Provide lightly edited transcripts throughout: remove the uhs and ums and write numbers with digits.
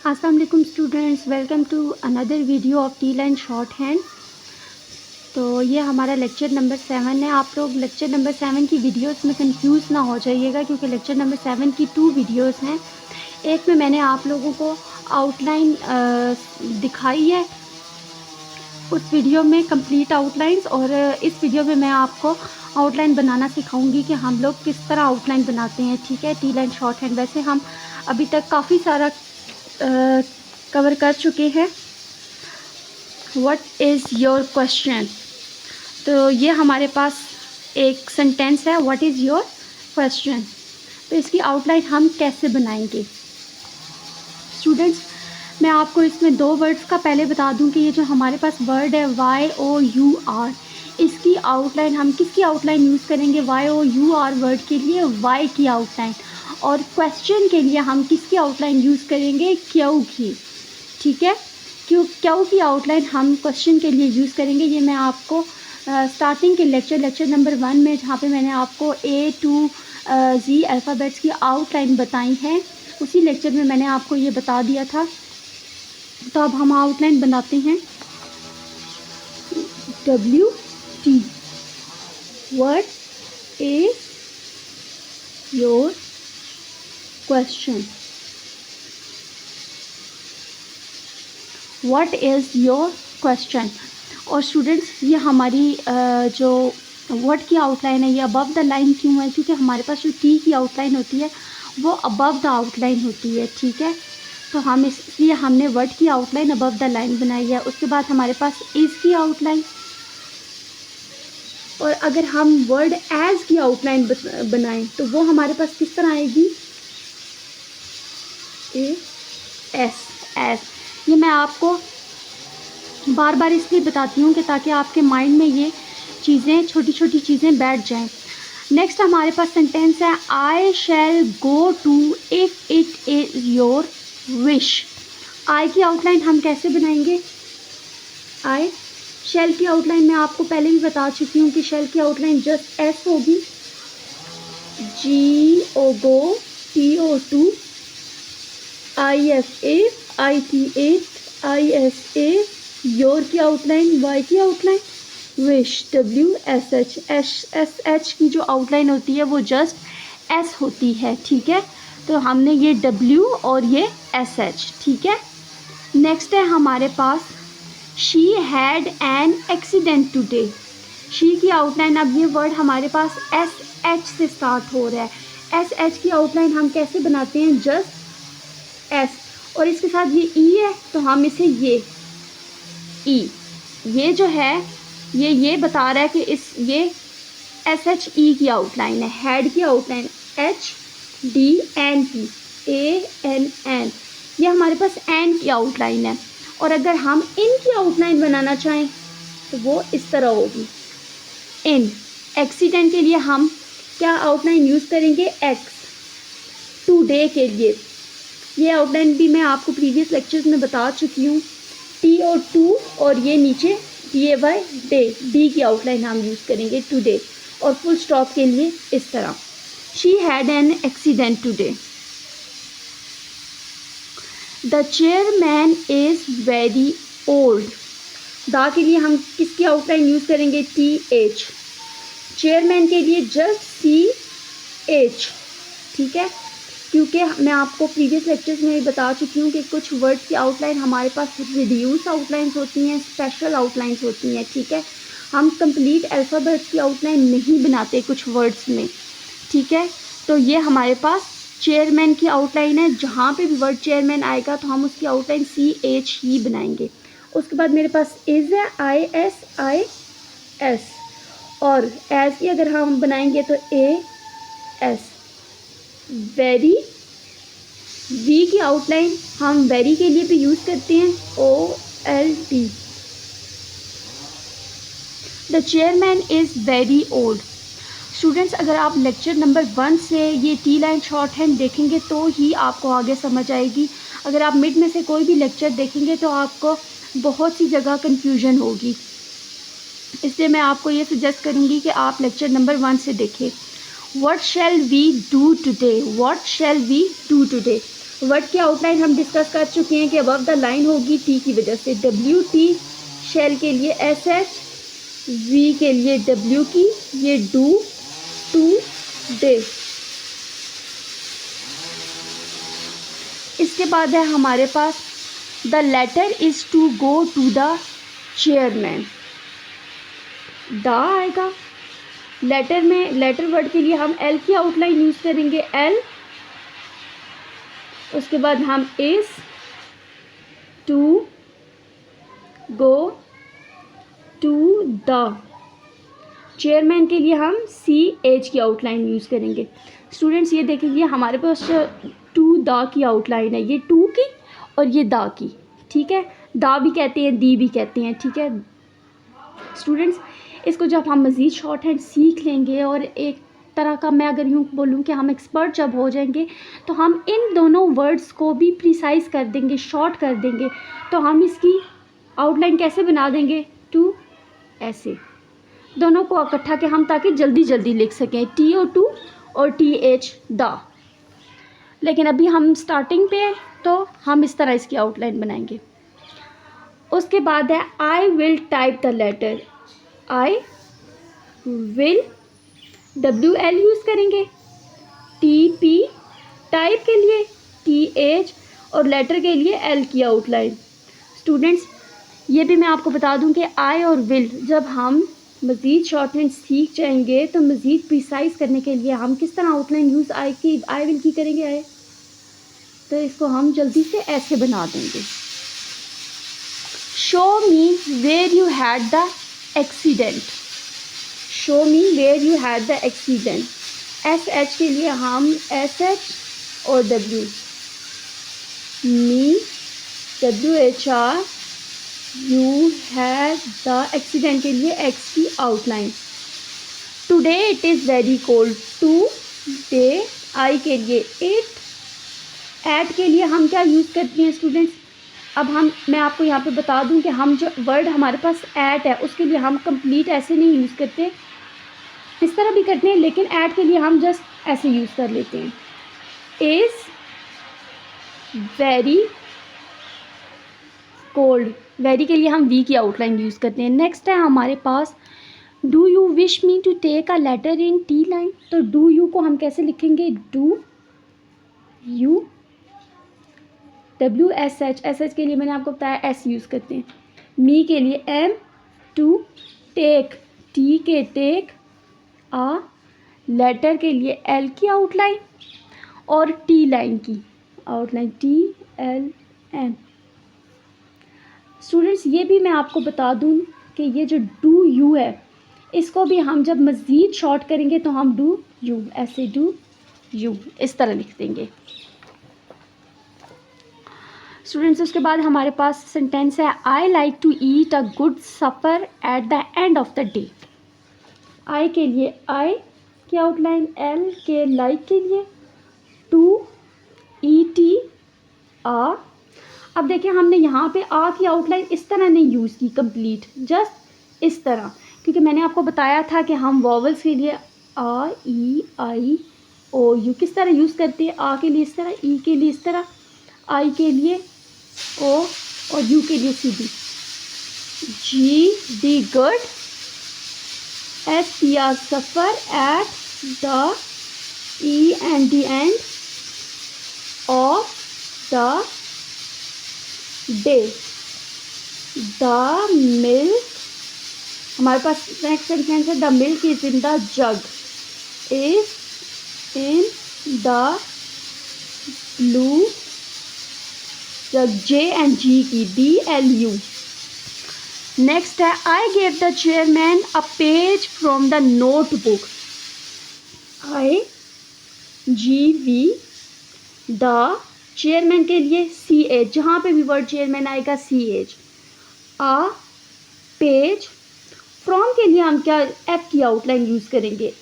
अस्सलाम वालेकुम students, welcome to another video of T line shorthand. तो ये हमारा लेक्चर नंबर 7 है। आप लोग लेक्चर नंबर 7 की वीडियोस में कंफ्यूज ना हो जाइएगा, क्योंकि लेक्चर नंबर 7 की 2 वीडियोस हैं। एक में मैंने आप लोगों को आउटलाइन दिखाई है, उस वीडियो में कंप्लीट आउटलाइंस, और इस वीडियो में मैं आपको आउटलाइन बनाना सिखाऊंगी कि हम लोग किस तरह आउटलाइन बनाते हैं। ठीक है, टी लाइन शॉर्ट हैंड वैसे हम अभी तक काफ़ी सारा कवर कर चुके हैं। What is your question? तो ये हमारे पास एक सेंटेंस है, व्हाट इज़ योर क्वेश्चन। तो इसकी आउटलाइन हम कैसे बनाएंगे स्टूडेंट्स? मैं आपको इसमें 2 वर्ड्स का पहले बता दूं कि ये जो हमारे पास वर्ड है YOUR, इसकी आउटलाइन हम किसकी आउटलाइन यूज़ करेंगे? YOUR वर्ड के लिए वाई की आउटलाइन, और क्वेश्चन के लिए हम किसकी आउटलाइन यूज़ करेंगे? क्यू की। ठीक है, क्यू की आउटलाइन हम क्वेश्चन के लिए यूज़ करेंगे। ये मैं आपको स्टार्टिंग के लेक्चर नंबर 1 में, जहाँ पे मैंने आपको A to Z अल्फ़ाबेट्स की आउटलाइन बताई है, उसी लेक्चर में मैंने आपको ये बता दिया था। तो अब हम आउटलाइन बनाते हैं। WT, what is your question? What is your question? और स्टूडेंट्स, ये हमारी जो वर्ड की आउटलाइन है, ये अबव द लाइन क्यों है? क्योंकि हमारे पास जो टी की आउटलाइन होती है वो अबव द आउटलाइन होती है। ठीक है, तो हम इसलिए हमने वर्ड की आउटलाइन अबव द लाइन बनाई है। उसके बाद हमारे पास इज़ की आउटलाइन, और अगर हम वर्ड एज की आउटलाइन बनाएं तो वो हमारे पास किस तरह आएगी? एस। ये मैं आपको बार बार इसलिए बताती हूँ कि ताकि आपके माइंड में ये चीज़ें, छोटी छोटी चीज़ें बैठ जाएं। नेक्स्ट हमारे पास सेंटेंस है, I shall go to if it is your wish. I की आउटलाइन हम कैसे बनाएंगे? आई शैल की आउटलाइन मैं आपको पहले भी बता चुकी हूँ कि शैल की आउटलाइन जस्ट एस होगी। GO TO2 IFA ITA ISA। Your की आउटलाइन, वाई की आउटलाइन विश, WSH। SH की जो आउटलाइन होती है वो जस्ट S होती है। ठीक है, तो हमने ये W और ये SH। ठीक है, नेक्स्ट है हमारे पास, she had an accident today. She की आउटलाइन, अब ये वर्ड हमारे पास SH से स्टार्ट हो रहा है। SH की आउटलाइन हम कैसे बनाते हैं? जस्ट S, और इसके साथ ये E है तो हम इसे ये E, ये जो है ये बता रहा है कि ये SHE की आउटलाइन है। हैड की आउटलाइन HDNT ANN, ये हमारे पास एन की आउटलाइन है। और अगर हम इन की आउटलाइन बनाना चाहें तो वो इस तरह होगी। इन एक्सीडेंट के लिए हम क्या आउटलाइन यूज़ करेंगे? X। टुडे के लिए ये आउटलाइन भी मैं आपको प्रीवियस लेक्चर्स में बता चुकी हूँ। TO2 और ये नीचे DAY डे, डी की आउटलाइन हम यूज़ करेंगे टुडे। और फुल स्टॉप के लिए इस तरह, she had an accident today. The chairman is very old. The के लिए हम किसकी आउटलाइन यूज़ करेंगे? TH। चेयरमैन के लिए जस्ट CH। ठीक है, क्योंकि मैं आपको प्रीवियस लेक्चर्स में बता चुकी हूँ कि कुछ वर्ड्स की आउटलाइन हमारे पास रिड्यूस आउटलाइंस होती हैं, स्पेशल आउटलाइंस होती हैं। ठीक है, हम कंप्लीट अल्फ़ाबेट्स की आउटलाइन नहीं बनाते कुछ वर्ड्स में। ठीक है, तो ये हमारे पास चेयरमैन की आउटलाइन है। जहाँ पे भी वर्ड चेयरमैन आएगा तो हम उसकी आउटलाइन CH ही बनाएंगे। उसके बाद मेरे पास इज़ है, ISIS, और एज की अगर हम बनाएंगे तो AS। वेरी, वी की आउटलाइन हम वेरी के लिए भी यूज़ करते हैं, OLD। The chairman is very old. Students, अगर आप लेक्चर नंबर 1 से ये टी लाइन शॉर्ट हैंड देखेंगे तो ही आपको आगे समझ आएगी। अगर आप मिड में से कोई भी लेक्चर देखेंगे तो आपको बहुत सी जगह कन्फ्यूजन होगी, इसलिए मैं आपको ये सजेस्ट करूँगी कि आप लेक्चर नंबर 1 से देखें। What shall we do today? What shall we do today? Word की आउटलाइन हम डिस्कस कर चुके हैं कि अबव द लाइन होगी टी की वजह से, डब्ल्यू टी, शेल के लिए एस एच, वी के लिए डब्ल्यू की, ये डू, टू, डे। इसके बाद है हमारे पास the letter is to go to the chairman, the आएगा। लेटर में, लेटर वर्ड के लिए हम एल की आउटलाइन यूज़ करेंगे, एल। उसके बाद हम is, to, go, to, the. Chairman के लिए हम सी एच की आउटलाइन यूज़ करेंगे। स्टूडेंट्स ये देखिए हमारे पास टू द की आउटलाइन है, ये टू की और ये द की, ठीक है। दा भी कहते हैं, दी भी कहते हैं, ठीक है। स्टूडेंट्स इसको जब हम मज़ीद शॉर्ट हैंड सीख लेंगे और एक तरह का, मैं अगर यूँ बोलूँ कि हम एक्सपर्ट जब हो जाएंगे, तो हम इन दोनों वर्ड्स को भी प्रिसाइज कर देंगे, शॉर्ट कर देंगे। तो हम इसकी आउटलाइन कैसे बना देंगे, टू, ऐसे दोनों को इकट्ठा के हम ताकि जल्दी जल्दी लिख सकें, टी ओ टू और टी एच द। लेकिन अभी हम स्टार्टिंग पे हैं तो हम इस तरह इसकी आउटलाइन बनाएंगे। उसके बाद है I will type the letter, I will, W L use करेंगे, टी पी टाइप के लिए, टी एच और लेटर के लिए एल की आउटलाइन। स्टूडेंट्स ये भी मैं आपको बता दूं कि आई और विल जब हम मज़ीद शॉर्ट हैंड सीख जाएंगे तो मज़ीद प्रिसाइज करने के लिए हम किस तरह आउटलाइन यूज़ आई की, आई विल की करेंगे। आए तो इसको हम जल्दी से ऐसे बना देंगे, show me where you had the accident, show me where you had the accident. S H के लिए हम एस एच और W, me, W H R, you had the accident के लिए एक्स की outline. Today it is very cold, today, I के लिए it, eight के लिए हम क्या यूज़ करते हैं स्टूडेंट्स। अब मैं आपको यहाँ पे बता दूँ कि हम जो वर्ड हमारे पास एट है उसके लिए हम कंप्लीट ऐसे नहीं यूज़ करते, इस तरह भी करते हैं, लेकिन एट के लिए हम जस्ट ऐसे यूज़ कर लेते हैं। इज़ वेरी कोल्ड, वेरी के लिए हम वी की आउटलाइन यूज़ करते हैं। नेक्स्ट है हमारे पास do you wish me to take a letter in T line, तो डू यू को हम कैसे लिखेंगे, do you, W S H, S H के लिए मैंने आपको बताया एस यूज़ करते हैं। मी के लिए एम, टू, टेक, टी के टेक, आ, लेटर के लिए एल की आउटलाइन और टी लाइन की outline, T L N. Students ये भी मैं आपको बता दूं कि ये जो डू यू है इसको भी हम जब मज़ीद शॉर्ट करेंगे तो हम डू यू, ऐसे डू यू इस तरह लिख देंगे। स्टूडेंट्स उसके बाद हमारे पास सेंटेंस है I like to eat a good supper at the end of the day. I के लिए आई की आउटलाइन, एल के लाइक के लिए टू, ई टी, आ। अब देखिए हमने यहाँ पे आ की आउटलाइन इस तरह नहीं यूज़ की कंप्लीट, जस्ट इस तरह, क्योंकि मैंने आपको बताया था कि हम वॉवल्स के लिए आ, ई, आई, ओ, यू किस तरह यूज़ करते हैं। आ के लिए इस तरह, ई के लिए इस तरह, आई के लिए ओ और यू के लिए C D. G D good, S T R supper, at the, E and D end of the day, the milk, हमारे पास नेक्स्ट सेंटेंस है the milk is in the jug, is in the blue jug, J and G की, D L U. Next है I gave the chairman a page from the notebook, I G V, the chairman के लिए C H, जहाँ पे भी word chairman आएगा C H, आ, page, from के लिए हम क्या एफ की आउटलाइन यूज़ करेंगे,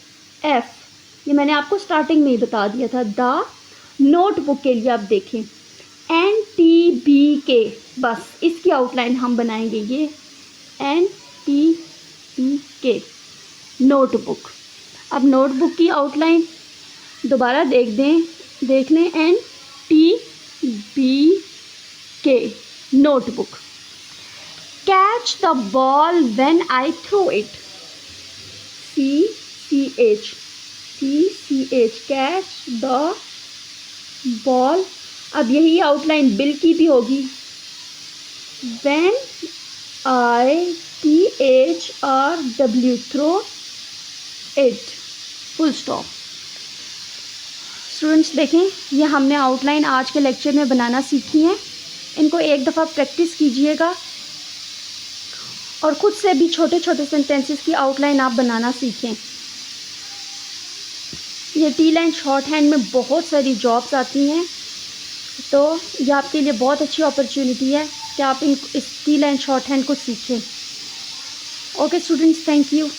एफ, ये मैंने आपको स्टार्टिंग में ही बता दिया था। द नोटबुक के लिए आप देखें एन टी बी के, बस इसकी आउटलाइन हम बनाएंगे, ये N T B K, notebook. अब नोटबुक की आउटलाइन दोबारा देख लें, N T BK notebook. Catch the ball when I throw it. CCH. Catch the ball. अब यही आउटलाइन बिल की भी होगी. When I THRW throw it. Full stop. Students देखें, ये हमने आउटलाइन आज के लेक्चर में बनाना सीखी है. इनको एक दफ़ा प्रैक्टिस कीजिएगा और ख़ुद से भी छोटे छोटे सेंटेंसेस की आउटलाइन आप बनाना सीखें. ये टी लाइन शॉर्ट हैंड में बहुत सारी जॉब्स आती हैं, तो ये आपके लिए बहुत अच्छी अपॉर्चुनिटी है कि आप इस टी लाइन शॉर्ट हैंड को सीखें. Okay students, thank you.